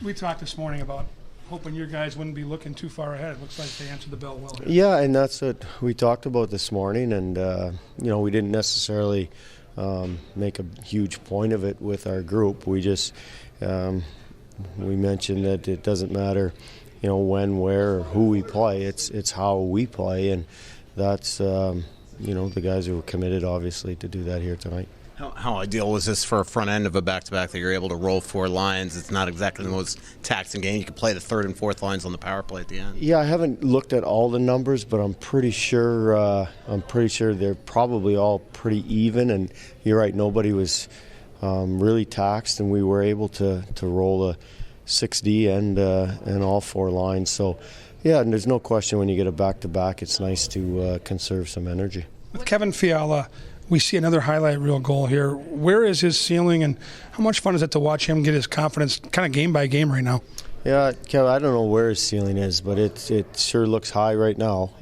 We talked this morning about hoping your guys wouldn't be looking too far ahead. It looks like they answered the bell well here. Yeah, and that's what we talked about this morning, and we didn't necessarily make a huge point of it with our group. We just we mentioned that it doesn't matter, when, where, or who we play. It's how we play, and that's the guys who were committed, obviously, to do that here tonight. How ideal was this for a front end of a back-to-back that you're able to roll four lines? It's not exactly the most taxing game. You can play the third and fourth lines on the power play at the end. Yeah, I haven't looked at all the numbers, but I'm pretty sure they're probably all pretty even. And you're right, nobody was really taxed, and we were able to roll a 6D and all four lines. So, yeah, and there's no question when you get a back-to-back, it's nice to conserve some energy. With Kevin Fiala, we see another highlight reel goal here. Where is his ceiling, and how much fun is it to watch him get his confidence kind of game by game right now? Yeah, Kevin, I don't know where his ceiling is, but it sure looks high right now.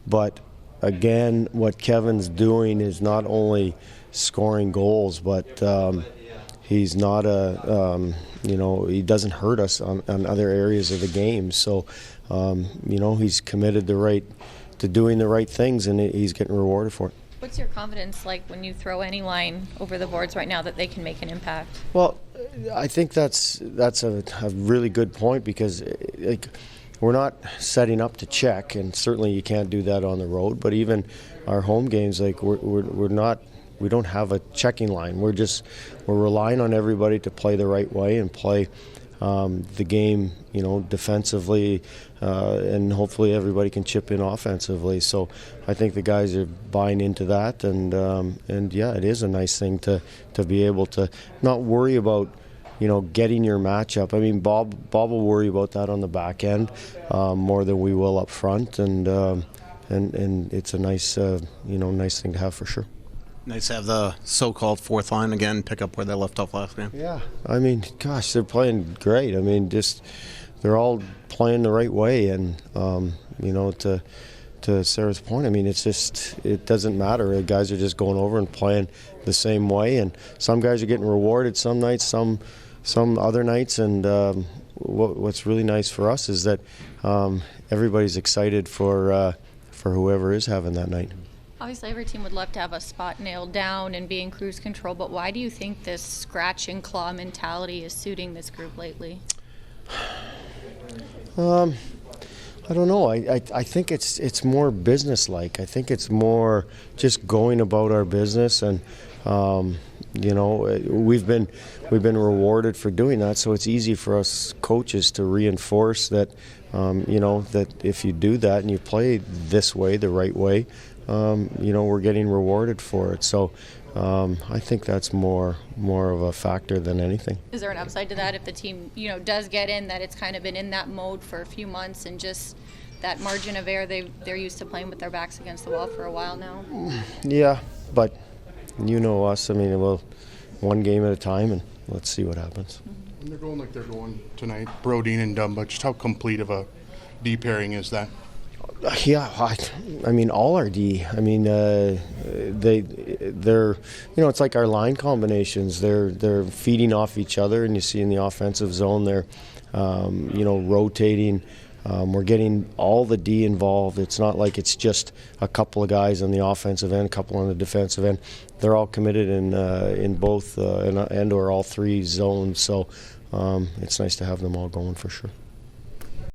But again, what Kevin's doing is not only scoring goals, but he's not he doesn't hurt us on other areas of the game. So, he's committed to doing the right things, and he's getting rewarded for it. What's your confidence like when you throw any line over the boards right now that they can make an impact? Well, I think that's a really good point, because we're not setting up to check, and certainly you can't do that on the road. But even our home games, we don't have a checking line. We're relying on everybody to play the right way and play the game, defensively, and hopefully everybody can chip in offensively. So I think the guys are buying into that, and yeah, it is a nice thing to be able to not worry about, getting your matchup. I mean, Bob will worry about that on the back end more than we will up front, and it's a nice nice thing to have for sure. Nice to have the so-called fourth line again pick up where they left off last game. Yeah, I mean, gosh, they're playing great. I mean, they're all playing the right way, and to Sarah's point, I mean, it doesn't matter. The guys are just going over and playing the same way, and some guys are getting rewarded some nights, some other nights, and what's really nice for us is that everybody's excited for whoever is having that night. Obviously, every team would love to have a spot nailed down and be in cruise control, but why do you think this scratch and claw mentality is suiting this group lately? I don't know. I think it's more business-like. I think it's more just going about our business, and we've been rewarded for doing that. So it's easy for us coaches to reinforce that, that if you do that and you play this way, the right way, we're getting rewarded for it. So I think that's more of a factor than anything. Is there an upside to that if the team, does get in, that it's kind of been in that mode for a few months and just that margin of error, they're used to playing with their backs against the wall for a while now? Yeah, but us. I mean, well, one game at a time, and let's see what happens. When they're going like they're going tonight, Brodin and Dumba, just how complete of a D pairing is that? Yeah, I mean, all our D. I mean, they're it's like our line combinations. They're feeding off each other, and you see in the offensive zone they're rotating. We're getting all the D involved. It's not like it's just a couple of guys on the offensive end, a couple on the defensive end. They're all committed in both and or all three zones. So it's nice to have them all going for sure.